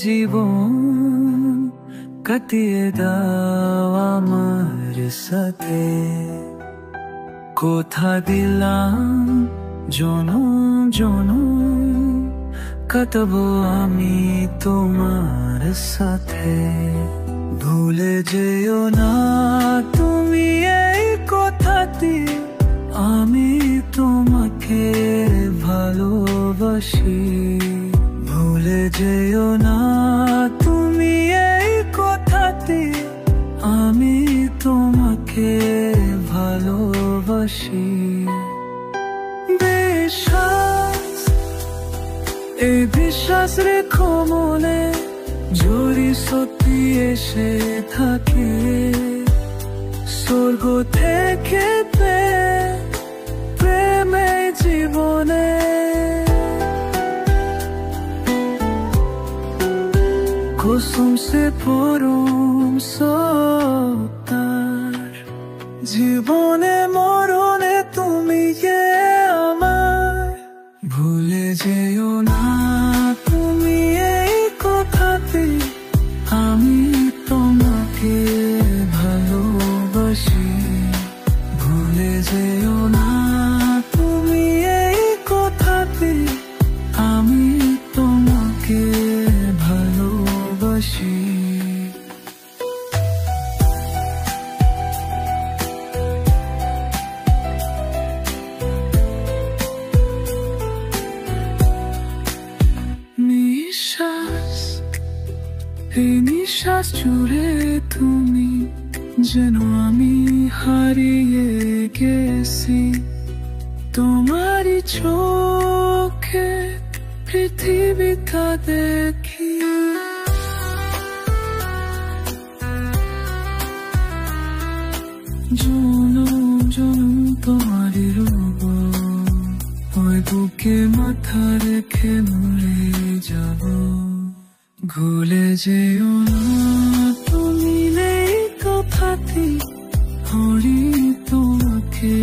জীবন কাটিয়ে দাও আমার সাথে। কথা দিলাম জনম জনম কাটাবো আমি তোমার সাথে। ভুলে যেও না তুমি এই কথাটি, আমি তোমাকে ভালোবাসি। ভুলে যেও না তুমি এই কথাটি, আমি তোমাকে ভালোবাসি। বিশ্বাস, এই বিশ্বাস রেখো মনে, যদি সত্যি এসে থাকে স্বর্গ থেকে প্রেমে জীবনে। কুসুম সে পরম সত্তার, জীবনে মরণে তুমি আমার। ভুলে যেও না তুমি এই কথাটি, আমি তোমাকে ভালোবাসি। ভুলে যেও না তুমি এই কথাটি, আমি তোমাকে ভালোবাসি। নিঃশ্বাস, এই নিঃশ্বাস জুড়ে তুমি যেন আমি হারিয়ে গেছি। তোমারই চোখে পৃথিবীটা দেখি। জনম জনম তোমারই রূপ, ওই বুকে মাথা রেখে মরে যাব। ভুলে যেও না তুমি নেই কথাটি, হরি তোমাকে